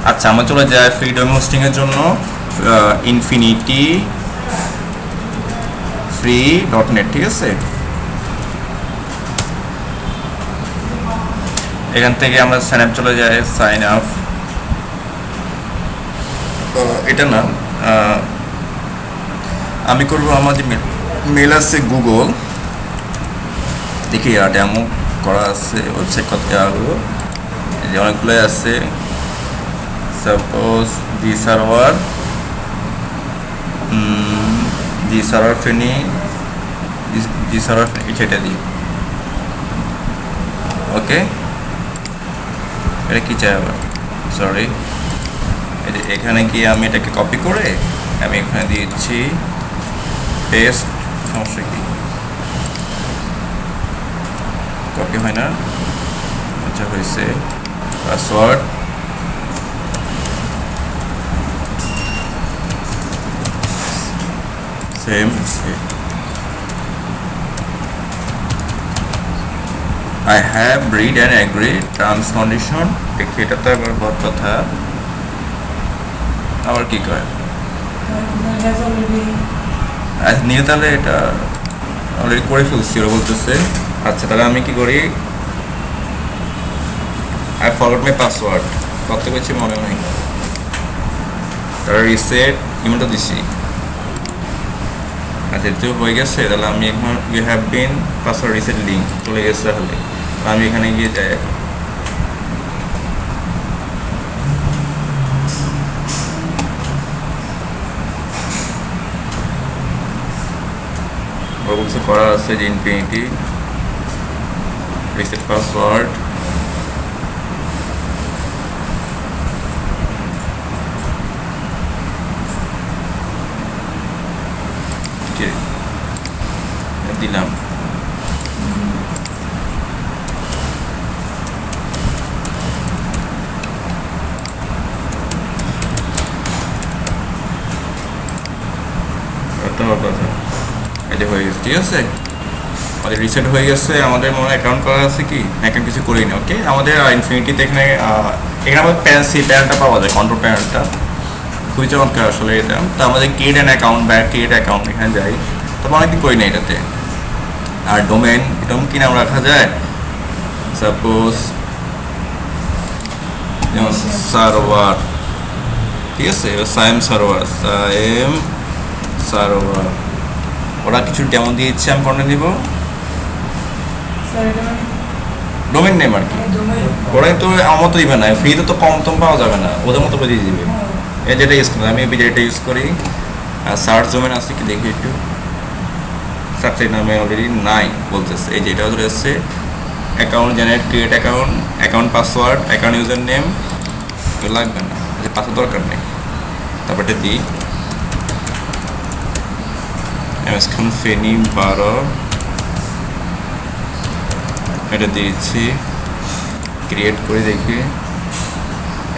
আচ্ছা, আমরা চলে যাই ফ্রি ডোমেন হোস্টিং এর জন্য ইনফিনিটি ফ্রি .net, ঠিক আছে। এখান থেকে আমরা সাইন আপ চলে যাই, সাইন আপ। এটা না, আমি করব আমাদের মেল আছে গুগল, দেখি ডেমো করা আছে ওয়েবসাইট কত আগুলো, এই যে অনেকগুলো আছে। সাপোজ দি সার্ভার ফেনি, দি সার্ভার এটা দিই। ওকে, এটা কি চাই আবার, সরি, এখানে গিয়ে আমি এটাকে কপি করে আমি এখানে দিয়েছি পেস্ট। সমস্যা কি, কপি হয় না? আচ্ছা, হয়েছে। Password same. I have read and agree terms condition। দেখি এটা তো একবার বড় কথা, আবার কি কয় নিয়ে, তাহলে এটা অলরেডি করে ফেলছি ওরা বলতেছে। আচ্ছা, তাহলে আমি কি করি, I forgot my password, কত পেয়েছি মনে নেই, তাহলে রিসেট ইমেলটা দিছি। আচ্ছা, যেহেতু হয়ে গেছে, তাহলে আমি এখন you have been password reset link চলে গেছে। তাহলে আমি এখানে গিয়ে যাই, কিছু করা আছে যে ইনফিনিটি রিসেট পাসওয়ার্ড, দিলাম। কথা এটা হয়ে গেছে, ঠিক আছে, আমাদের রিসেট হয়ে গেছে। আমাদের মনে অ্যাকাউন্ট করা আছে কি, অ্যাকাউন্ট কিছু করি না। ওকে, আমাদের ইনফিনিটিতে এখানে আমাদের প্যানেলটা পাওয়া যায়, কন্ট্রোল প্যানেলটা খুবই চমৎকার আসলে এটা। তো আমাদের ক্রিয়েট অ্যান অ্যাকাউন্ট বা ক্রিয়েট অ্যাকাউন্ট এখানে যাই, তবে অনেকদিন করি না এটাতে। আর ডোমেন, ডোমেন কি নাম রাখা যায়, সাপোজ যেমন সার্ভার, ঠিক আছে, সাইম সার্ভার, ওরা কিছু ডেমো দিয়ে ইচ্ছে আমি কোনটা নিব, ডোমেন নেম আর কি। ওরা তো আমার মতো দিবে না, ফ্রিতে তো কম পাওয়া যাবে না, ওদের মতো দিয়ে দিবে। এই যেটা ইউজ করি আমি, যেটা ইউজ করি। আর সার্চ ডোমেন আছে কি দেখি একটু, সার্চের নামে অলরেডি নাই বলতেছে। এই যেটা ধরে এসছে account generate, create account, account password, account user name, এগুলো লাগবে না, পাসওয়ার্ড দরকার নেই। তারপরে দিই এমএসখান ফেনি 12, এটা দিয়েছি, ক্রিয়েট করে দেখি,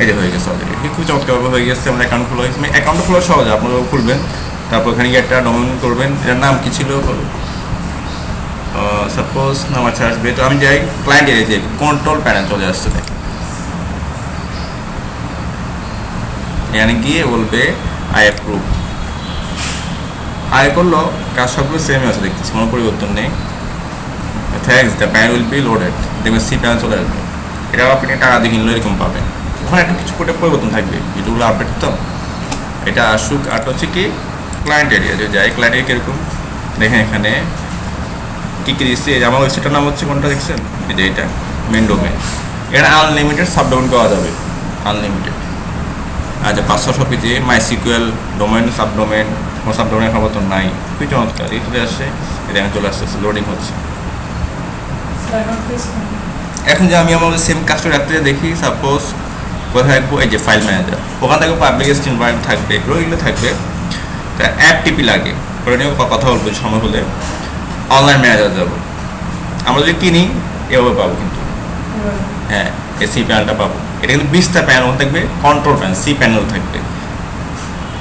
এটা হয়ে গেছে অলরেডি, খুব চমৎকারভাবে হয়ে গেছে। আমার অ্যাকাউন্ট খোলা হয়েছে, অ্যাকাউন্টটা খোলা সহজ, আপনারাও খুলবেন। তারপর এখানে গিয়ে একটা ডোমেন করবেন, এটার নাম কি ছিল সাপোজ নাম আছে আসবে। তো আমি যাই ক্লায়েন্ট এরিয়া, যে কন্ট্রোল প্যানেল চলে আসছে, এখানে গিয়ে বলবে আই অ্যাপ্রুভ, আই করলো, কাজ সবগুলো সেমই আছে, দেখতেছি কোনো পরিবর্তন নেই। Thanks, the panel will be loaded, দেখবেন সি প্যানেল চলে আসবে। এটাও আপনি টাকা দিয়ে কিনলে এরকম পাবেন, ওখানে একটা কিছু করে পরিবর্তন থাকবে, যেগুলো আপডেট। তো এটা আসুক। আর হচ্ছে কি ক্লায়েন্ট এরিয়া, যে যাই ক্লায়েন্ট এরিয়া কীরকম দেখেন, এখানে কী কী দিচ্ছে। আমার ওয়েবসাইটের নাম হচ্ছে কোনটা দেখছেন, এই যে এটা মেন ডোমেন, এখানে আনলিমিটেড সাবডোমেন পাওয়া যাবে, আনলিমিটেড। আর যে 500 সব কিছু মাই সিকুয়েল ডোমেন, সাবডোমেন, কোনো সাবডোমেনের খবর তো নাই, খুবই চমৎকার। এই চলে আসছে, এটা এখন চলে আসছে, লোডিং হচ্ছে। এখন যে আমি আমাদের সেম কাজটা রাখতে দেখি, সাপোজ কোথায় থাকবো, এই যে ফাইল ম্যানেজার, ওখান থেকে পাবলিক এনভায়রনমেন্ট থাকবে, এগুলো থাকবে। তা অ্যাপ টিপি লাগে, ওটা নিয়েও কথা বলবো সময় হলে। অনলাইন ম্যানেজার যাবো, আমরা যদি কিনি এভাবে পাবো, কিন্তু হ্যাঁ এই সি প্যানেলটা পাবো। এটা কিন্তু 20টা প্যানেল থাকবে, কন্ট্রোল প্যানেল, সি প্যানেল থাকবে,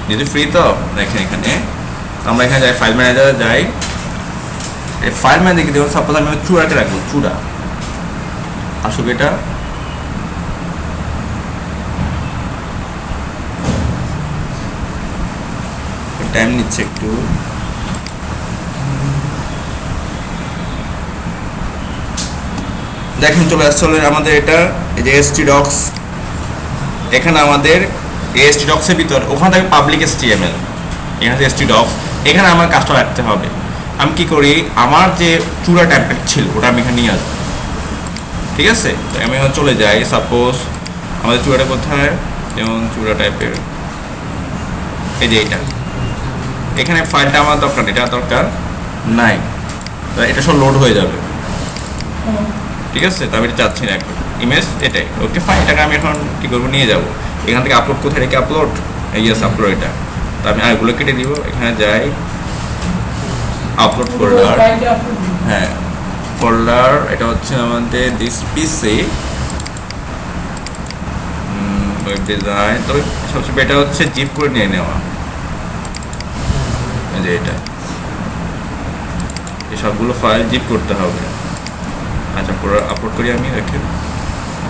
যদি ফ্রি। তো দেখেন এখানে আমরা এখানে যাই, ফাইল ম্যানেজারে যাই, এই ফাইল ম্যানেজার দেখি দেখুন, সাপোজ আমি চূড়াকে রাখবো, চূড়া আসুক, এটা টাইম নিচ্ছে একটু। দেখেন চলে আসছে আমাদের এটা, এই যে এসটি ডক্স। এখানে আমাদের এসটি ডক্সের ভিতর ওখানে থাকে পাবলিক এসটিএমএল, এখানে এসটি ডক্স। এখানে আমার কাজটা রাখতে হবে। আমি কি করি, আমার যে চূড়া টেমপ্লেট ছিল ওটা আমি এখানে নিয়ে আসবো, ঠিক আছে। তো আমি এখানে চলে যাই, সাপোজ আমাদের চূড়াটা কোথায়, যেমন চূড়া টাইপের এই যে এটা, এখানে ফাইলটা আমার দরকার, এটা দরকার নাই, এটা সব লোড হয়ে যাবে, ঠিক আছে। তো আমি এটা চাচ্ছি না এখন ইমেজ এটাই, ওকে ফাইন। এটাকে আমি এখন কী করবো, নিয়ে যাবো এখান থেকে। আপলোড কোথায় রেখে আপলোড, এই ইয়েস আপলোড এটা। তো আমি আরেকগুলো কেটে দিব, এখানে যাই আপলোড ফোল্ডার, হ্যাঁ ফোল্ডার, এটা হচ্ছে আমাদের দিস পিসি ওয়েব ডিজাইন। তবে সবচেয়ে বেটার হচ্ছে জিপ করে নিয়ে নেওয়া, এই যে এটা, এই সবগুলো ফাইল জিপ করতে হবে। আচ্ছা পুরো আপলোড করি আমি, দেখেন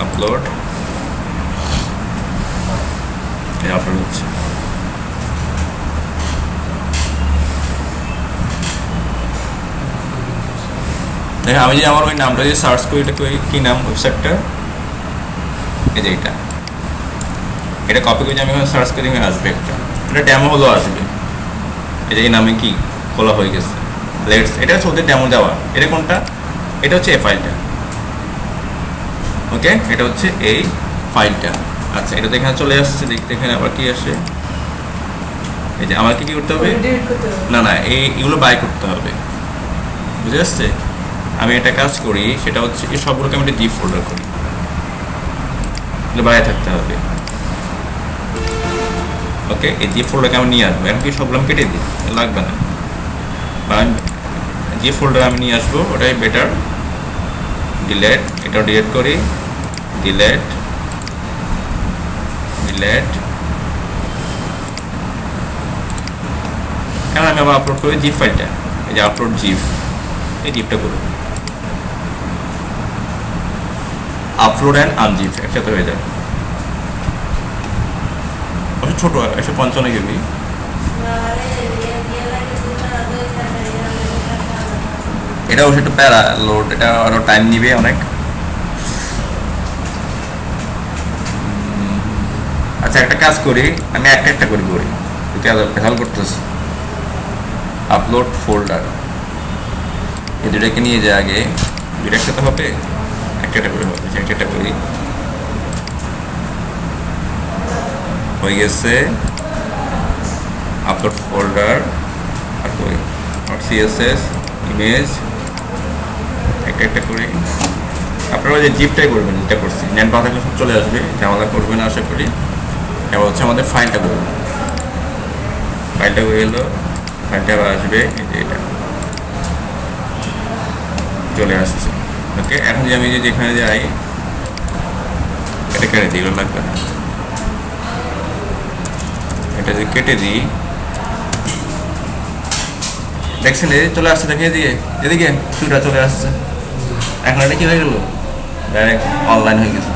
আপলোড, এই আপলোড হচ্ছে। দেখেন আমি যে আমার ওই নামটা যে সার্চ করি, এটা কী নাম ওয়েবসাইটটা, এই যে এটা কপি করে আমি সার্চ করি, আসবে একটা, এটা ডেমো হলো আসবে। এই যে এই নামে কি খোলা হয়ে গেছে, লেটস, এটা হচ্ছে ওদের ডেমো দেওয়া। এটা কোনটা, এটা হচ্ছে এই ফাইলটা, ওকে, এটা হচ্ছে এই ফাইলটা। আচ্ছা এটা তো এখানে চলে আসছে, দেখতে এখানে আবার কি আসে, এই যে আমাকে কি করতে হবে, না না এইগুলো বাই করতে হবে, বুঝে আসছে। আমি একটা কাজ করি, সেটা হচ্ছে এই সবগুলোকে আমি একটা জিপ ফোল্ডার করি, এগুলো বাইরে থাকতে হবে, ওকে। এই জিপ ফোল্ডারকে আমি নিয়ে আসবো, এখন কি সবগুলো আমি কেটে দিই, লাগবে না, বা জিপ ফোল্ডার আমি নিয়ে আসবো, ওটাই বেটার। ডিলেট, এটাও ডিলেট করি, ডিলেট ডিলেট। এখন আমি আবার আপলোড করি জিপ ফাইলটা, এই যে আপলোড জিপ, এই জিপটা করব, আপলোড অ্যান্ড আনজিপ একসাথে হয়ে যাবে। ছোট 155 কেবি, এটাও একটু প্যারা লোড, এটা আরো টাইম নিবে অনেক। আচ্ছা একটা কাজ করি, আমি একটা করি খেয়াল করতেছি। আপলোড ফোল্ডার, এই দুটাকে নিয়ে যায় আগে, দুটো একসাথে হবে, একটা করে হবে, একটা করি, হয়ে গেছে আপলোড ফোল্ডার। আর করি সিএসএস ইমেজ, একটা করি। আপনারা যে জিপটাই করবেন, যেটা করছি নেট বাঁ থাকলে সব চলে আসবে, ঝামেলা করবেন আশা করি। এবার হচ্ছে আমাদের ফাইলটা করবো, ফাইলটা হয়ে গেলো, ফাইলটা আবার আসবে, এই যে এটা চলে আসছে, ওকে। এখন যে আমি যেখানে যাই, এটা কেটে দিই, এগুলো লাগবে না, এটা যে কেটে দিই, দেখছেন এই চলে আসছে, দেখে এদিকে চুটা চলে আসছে। এখন এটা কি হয়ে গেল, ডাইরেক্ট অনলাইন হয়ে গেছে।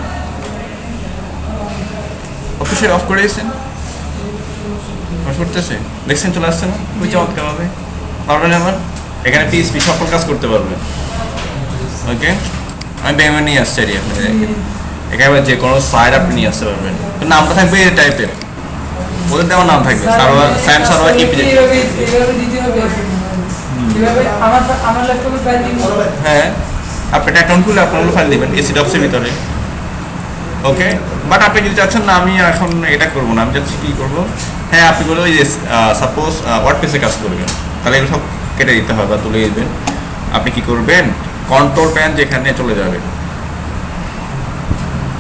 অফিসে অফ করে দিয়েছেন, করতেছে, দেখছেন চলে আসছে না, খুবই চমৎকার হবে, পারবেন আমার এখানে পিএইচপি সকল কাজ করতে পারবেন, ওকে। আমি ব্যাঙ্গল নিয়ে আসছি আর আপনি একেবারে যে কোনো সাইড আপনি নিয়ে আসতে পারবেন, নামটা থাকবে এই টাইপের, ওদের দেওয়ার নাম থাকবে সার্ভার, স্যাম সার্ভার টিপি, হ্যাঁ আপনি একটা অ্যাকাউন্ট খুলে আপনার ফাইল দিবেন এসি ডক্সের ভিতরে, ওকে। বাট আপনি যদি চাচ্ছেন না আমি এখন এটা করবো না, আমি চাচ্ছি কী করবো, হ্যাঁ আপনি বলে ওই যে সাপোজ ওয়ার্ডপ্রেসে কাজ করবেন, তাহলে এগুলো সব কেটে দিতে হবে বা তুলে দিবেন। আপনি কি করবেন, কন্ট্রোল প্যান যেখানে চলে যাবে,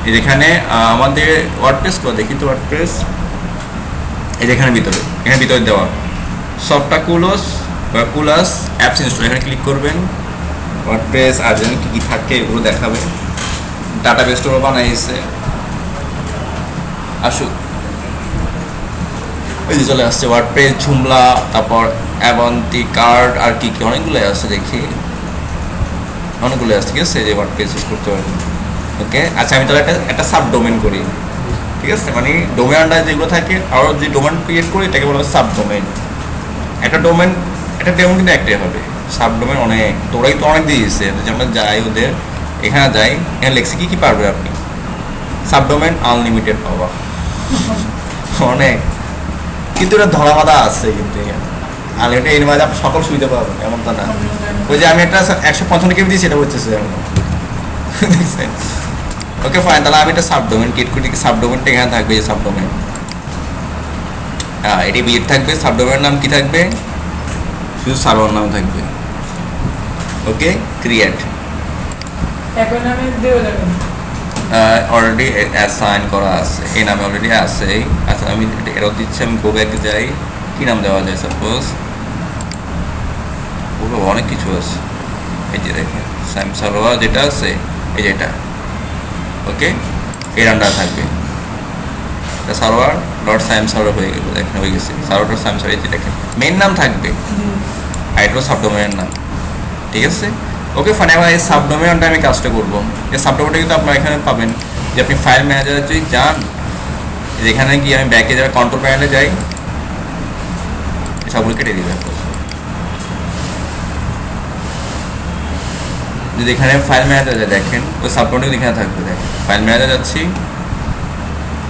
এই যেখানে আমাদের ওয়ার্ডপ্রেস করে দেখি তো, ওয়ার্ডপ্রেস এই যেখানে ভিতরে, এখানে ভিতরে দেওয়া সফটাকুলোস বা কুলাস অ্যাপস ইনস্টল, এখানে ক্লিক করবেন। ওয়ার্ডপ্রেস আর যেন কী কী থাকে এগুলো দেখাবে, ডাটাবেসটাও বানাইছে, আসুক এই যে চলে আসছে ওয়ার্ডপ্রেস, ঝুমলা, তারপর অ্যাভন্তি কার্ড, আর কি কি অনেকগুলো আছে, দেখি অনেকগুলো আছে, ঠিক আছে। যে ওয়ার্ডপ্রেস ইউজ করতে পারবেন, ওকে। আচ্ছা আমি তাহলে একটা সাব ডোমেন করি, ঠিক আছে, মানে ডোমেন আন্ডার যেগুলো থাকে, আরও যে ডোমেন ক্রিয়েট করি এটাকে বলা হয় সাব ডোমেন, একটা ডোমেন কিন্তু একটাই হবে, সাবডোমেন অনেক, তো ওরাই তো অনেক দিয়ে দিচ্ছে। যে আমরা যাই ওদের এখানে যাই, এখানে লেখছি কি পারবে আপনি, সাবডোমেন আনলিমিটেড পাওয়া অনেক, কিন্তু এটা ধরা বাঁধা আছে কিন্তু আনলিমিটেড এর মাঝে আপনি সকল সুবিধা পাবেন এমন তো না। ওই যে আমি একটা 155 কেবি দিয়েছি এটা হচ্ছে দেখছেন। ওকে ফাইন, তাহলে আমি একটা সাবডোমেন ক্রিয়েট করি, সাবডোমেনটা এখানে থাকবে, যে সাবডোমেন এটি বিট থাকবে, সাবডোমেনের নাম কি থাকবে, শুধু সার্ভার নাম থাকবে। ওকে ক্রিয়েট, এখন আমি দেব যাবেন অলরেডি অ্যাসাইন করা আছে, এই নামে অলরেডি আছে। আচ্ছা আমি এরও দিচ্ছি, আমি গো ব্যাক যাই, কী নাম দেওয়া যায় সাপোজ, পুরো অনেক কিছু আছে। এই যে দেখেন সাইম সার্ভার যেটা আছে এই যেটা, ওকে এর আন্ডার থাকবে সার্ভার ডট সাইম সার্ভার হয়ে গেল, দেখেন হয়ে গেছে সার্ভার ডট সাইম সার্ভার। এই যে দেখেন মেইন নাম থাকবে, আর এটা সাবডোমেনের নাম, ঠিক আছে। ওকে ফাইন, এবার এই সাবডোমেনটা আমি কাজটা করবো। এই সাবডোমেনটা কিন্তু আপনারা এখানে পাবেন, যে আপনি ফাইল ম্যানেজারে যদি যান, যেখানে গিয়ে আমি ব্যাকে যারা কন্ট্রোল প্যানেলে যাই, সবগুলো কেটে দিবে। যদি এখানে ফাইল ম্যানেজার দেখেন, ওই সাবডোমেনটা এখানে থাকবে, দেখেন ফাইল ম্যানেজার যাচ্ছি,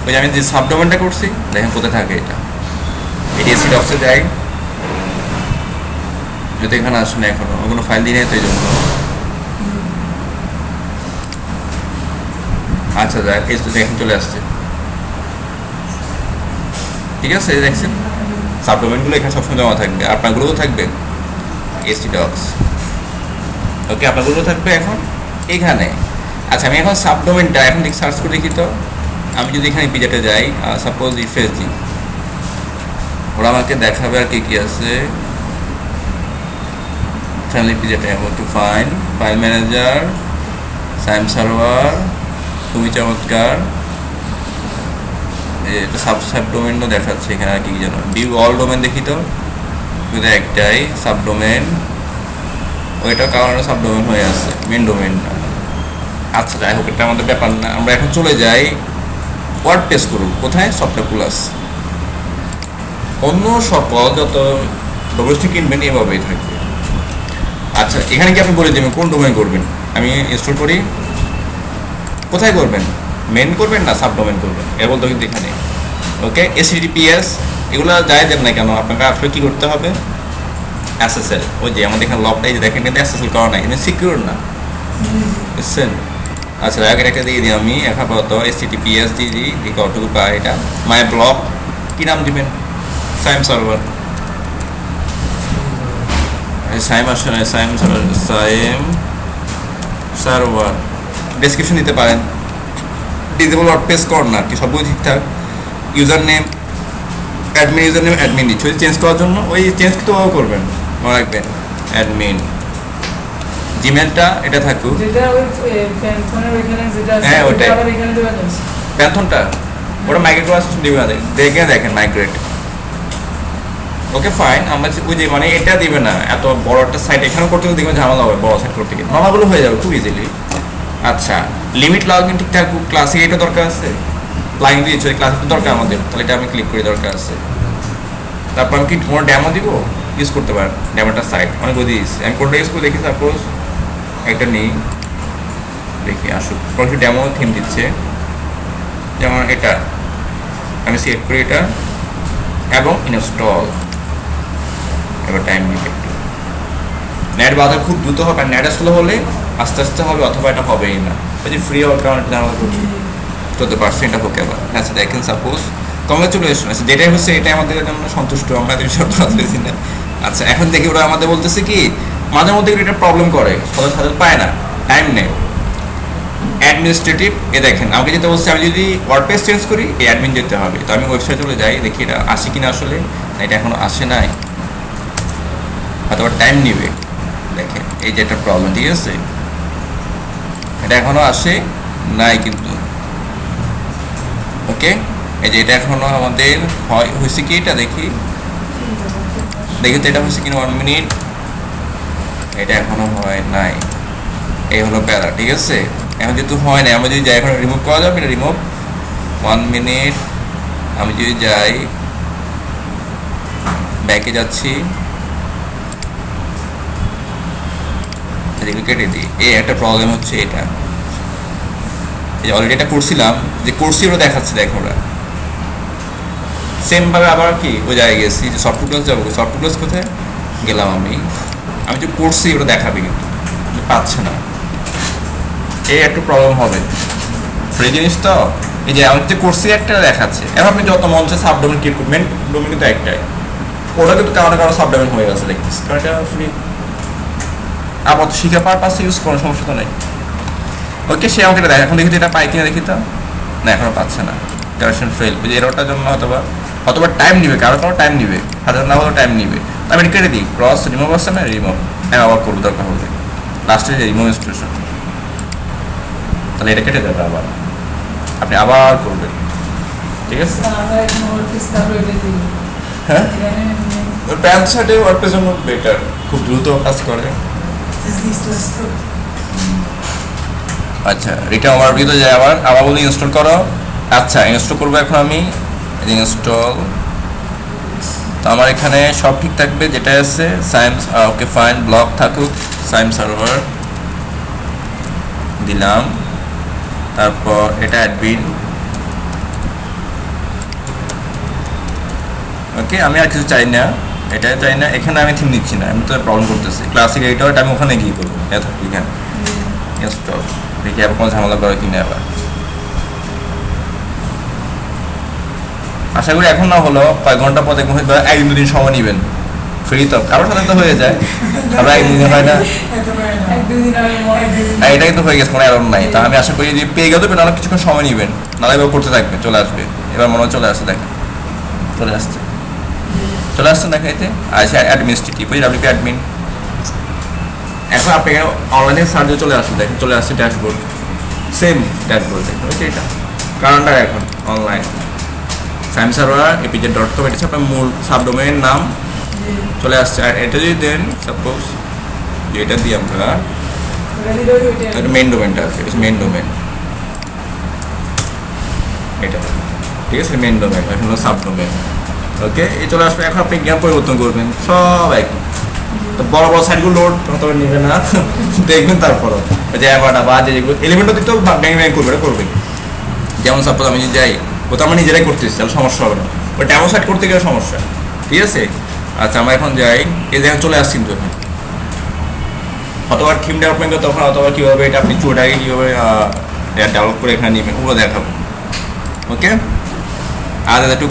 ওই যে আমি যে সাবডোমেনটা করছি দেখেন কোথায় থাকে, এটা এডিএসসি ডক্সে যাই, যদি এখানে আসুন এখনো কোনো ফাইল দিয়ে নেই তো এই জন্য। আচ্ছা যাক, এই তো দেখেন চলে আসছে, ঠিক আছে। দেখছেন সাবডোমেনগুলো এখানে সবসময় জমা থাকবে, আপনারগুলোও থাকবে এসটি ডক্স, ওকে আপনারগুলো থাকবে এখন এখানে। আচ্ছা আমি এখন সাবডোমেনটা এখন দেখি সার্চ করে দেখি তো, আমি যদি এখানে পিজাতে যাই, সাপোজ রিফ্রেশ দিই, ওরা আমাকে দেখাবে আর কি কি আছে। ফ্যামিলি পিজাটা অ্যাবো টু ফাইন, ফাইল ম্যানেজার, সাইম সার্ভার, তুমি চমৎকার, এটা সাবডোমেনও দেখাচ্ছে এখানে আর কি কি জানো, ভিউ অল ডোমেন দেখি তো, শুধু একটাই সাবডোমেন, ওইটা কারণে সাবডোমেন হয়ে আছে, মেন ডোমেন না। আচ্ছা যাই হোক, এটা আমাদের ব্যাপার না, আমরা এখন চলে যাই ওয়ার্ডপ্রেস করুন, কোথায়, সফটওয়্যার প্লাস। অন্য সকল যত ডোমেস্টিক কিনবেন এভাবেই থাকবে। আচ্ছা এখানে কি আপনি বলে দেবেন কোন ডোমেন করবেন, আমি ইনস্টল করি, কোথায় করবেন, মেন করবেন না সাবডোমেন করবেন, এর বলতে কিন্তু এখানে। ওকে HTTPS এগুলো যাই দেন না কেন, আপনাকে আসলে কী করতে হবে, SSL, ওই যে আমাদের এখানে লকটা এই যে দেখেন কিন্তু SSL করা নাই, কিন্তু সিকিউর না, বুঝছেন। আচ্ছা আগের একটা দিয়ে দিই আমি, এখন আপাতত HTTPS দিয়ে দিই, কতটুকু পাই এটা, মাই ব্লক, কী নাম দিবেন, সাইম সার্ভার, সাইম আসলে সাইম সার্ভার, ডেসক্রিপশন দিতে পারেন, ডিজেবল ওয়ার্ডপ্রেস কর্নার, কি সবগুলো ঠিকঠাক, user name admin, user name admin দিচ্ছি, ওই চেঞ্জ করার জন্য, ওই চেঞ্জ তো করবেন, মনে রাখবেন অ্যাডমিন। জিমেলটা এটা থাকুক, যেটা ওই প্যান্থনের ওইখানে যেটা আছে, হ্যাঁ ওটাই আবার এখানে দেওয়া যাচ্ছে প্যান্থনটা, ওটা মাইগ্রেট করার দিবে না, দেখে দেখেন মাইগ্রেট। ওকে ফাইন, আমরা ওই যে মানে এটা দিবে না, এত বড় একটা সাইট এখানেও করতে গেলে দেখবেন ঝামেলা হবে, বড় সাইট করতে গেলে নর্মালগুলো হয়ে যাবে খুব ইজিলি। আচ্ছা লিমিট লগইন ঠিকঠাক, ক্লাসে এটা দরকার আছে, প্লাগইন দিয়েছে ক্লাসে দরকার আমাদের, তাহলে এটা আমি ক্লিক করি, দরকার আছে। তারপর আমি কি কোনো ড্যামো দিব, ইউজ করতে পারেন, ড্যামোটা সাইট অনেক দিয়েছি, আমি কোনটা ইউজ করে দেখি, সাপোজ একটা নেই, দেখি আসুক, কোনো ড্যামো থিম দিচ্ছে, যেমন এটা আমি সিলেক্ট করি এটা এবং ইনস্টল। এবার টাইম নিবে একটু, নেট বাজার খুব দ্রুত হবে, আর নেট স্লো হলে আস্তে আস্তে হবে, অথবা এটা হবেই না, ওই যে ফ্রি হওয়ার কারণে জানা 40% হোক। এবার আচ্ছা দেখেন সাপোজ কংগ্রেচুলেশন, আচ্ছা যেটাই হচ্ছে এটাই আমাদের জন্য সন্তুষ্ট, আমরা এত বিষয় পেয়েছি না। আচ্ছা এখন দেখি ওরা আমাদের বলতেছে কি মাঝে মধ্যে এটা প্রবলেম করে, সদস্য পায় না, টাইম নেই। অ্যাডমিনিস্ট্রেটিভ এ দেখেন আমাকে যেতে বলছে, আমি যদি ওয়ার্ডপ্রেস চেঞ্জ করি এই অ্যাডমিন যেতে হবে, তো আমি ওয়েবসাইটে চলে যাই, দেখি এটা আসে কিনা, আসলে এটা এখনো আসে নাই, হয়তো টাইম নিবে। দেখেন এই যে একটা প্রবলেম, ঠিক আছে, এটা এখনো আসে নাই কিন্তু। ওকে এই যে এটা এখনো আমাদের হয়েছে কি, এটা দেখি দেখি তো এটা হয়েছে কিনা, 1 মিনিট, এটা এখনো হয় নাই, এই হলো প্যারা, ঠিক আছে। এখন যেহেতু হয় না, আমরা যদি যাই এখন রিমুভ করা যাবে, এটা রিমুভ 1 মিনিট, আমি যদি যাই ব্যাকে যাচ্ছি, এদিকে কেটে দিই। এই একটা প্রবলেম হচ্ছে এটা, এই অলরেডি এটা করছিলাম, যে করছি ওরা দেখাচ্ছে, দেখো ওরা সেমভাবে আবার কি ওই জায়গায় গেছি, যে সফটওয়্যার ক্লাস যাবো, সফটওয়্যার ক্লাস কোথায় গেলাম, আমি যে করছি ওটা দেখাবে কিন্তু পাচ্ছে না, এই একটু প্রবলেম হবে। ফ্রি জিনিস তো, এই যে আমি যে করছি একটা দেখাচ্ছে, এখন আপনি যত মঞ্চে সাবডোমেন ক্লিক করবেন, ডোমেন কিন্তু একটাই, ওটা কিন্তু কারো না কারো সাবডোমেন হয়ে গেছে দেখতেছি, কারণ এটা ফ্রি। আপাতত শিখা পারপাসে ইউজ করার সমস্যা তো নেই। ওকে, সে আমাকে এটা দেখ, এখন দেখি তো এটা পাই কিনা, দেখি তো না, এখনো পাচ্ছে না, কারেকশন ফেল। ওই যে এরোটার জন্য অথবা টাইম নিবে, কারো টাইম নিবে, হাজার না হলেও টাইম নিবে। আমি এটা কেটে দিই, ক্রস রিমুভ আসছে না, রিমুভ আমি আবার করবো দরকার হলে, লাস্টে যে রিমুভ ইনস্ট্রাকশন, তাহলে এটা কেটে যাবে, আবার আপনি আবার করবেন, ঠিক আছে। আমরা এখন ওয়ার্ডপ্রেস তারপর এটা দিই। হ্যাঁ, এখানে প্যান্ট শার্টে ওয়ার্ডপ্রেস জন্য বেটার, খুব দ্রুত কাজ করে। আচ্ছা, এটা আমার ভিতরে যায়, আবার বলি ইনস্টল করো। আচ্ছা, ইনস্টল করবো এখন আমি, ইনস্টল। তো আমার এখানে সব ঠিক থাকবে, যেটা আছে সাইমস, ওকে ফাইন, ব্লক থাকুক, সাইম সার্ভার দিলাম, তারপর এটা অ্যাডমিন। ওকে, আমি আর কিছু চাই না, এটা চাই না, এখানে আমি থিম নিচ্ছি না, আমি তো প্রবলেম করতেছি। ক্লাসিক এইটাও এটা আমি ওখানে গিয়ে করবো, এখানে ইনস্টল, দেখি আবার কোনো ঝামেলা করে কিনে আবার। আশা করি এখন না হলো কয়েক ঘন্টা পর দেখবেন হয়তো 1-2 দিন সময় নেবেন, ফ্রি তো কারোর সাথে তো হয়ে যায়, আবার 1-2 দিন হয় না, এক দুদিন আগে আর এটা কিন্তু হয়ে গেছে, কোনো এরর নাই। তা আমি আশা করি যে পেয়ে গেলে অনেক কিছুক্ষণ সময় নেবেন, নাহলে এবার করতে থাকবে, চলে আসবে। এবার মনে হয় চলে আসছে, দেখেন চলে আসছে দেখাইতে। আচ্ছা, অ্যাডমিনিস্ট্রেটিভ, ওই ডাব্লিউপি অ্যাডমিন। এখন আপনি এখানে অনলাইনে সার্চে চলে আসবে, দেখেন চলে আসছে ড্যাশবোর্ড, সেম ড্যাশবোর্ড দেখুন, ওকে। এটা কারণটা এখন অনলাইন সাইম সার্ভার apj.com, এটা হচ্ছে আপনার মূল সাবডোমেনের নাম, চলে আসছে। আর এটা যদি দেন সাপোজ যে এটা দিই আমরা, এটা মেইন ডোমেনটা আছে, এটা মেইন ডোমেন, এটা ঠিক আছে, মেইন ডোমেন, এখন হলো সাবডোমেন। ওকে, এই চলে আসবে। এখন আপনি জ্ঞান পরিবর্তন করবেন, সব এক বড় বড় সাইটগুলো লোড তবে নেবে না, দেখবেন। তারপরও যে এগারোটা বা যেগুলো এলিমেন্টও দিতেও ব্যাং করবে, এটা করবে। যেমন সাপোজ আমি যদি যাই, ও তো আমরা নিজেরাই করতেছি, তাহলে সমস্যা হবে না, ওই ডেমো সাইট করতে গেলে সমস্যা, ঠিক আছে। আচ্ছা, আমরা এখন যাই, এই জায়গায় চলে আসছি কিন্তু এখন, অথবা থিম ডেভেলপমেন্ট তখন, অথবা কীভাবে এটা আপনি চুটাকে কীভাবে ডেভেলপ করে এখানে নেবেন, ওগুলো দেখাবো। ওকে, আর একটু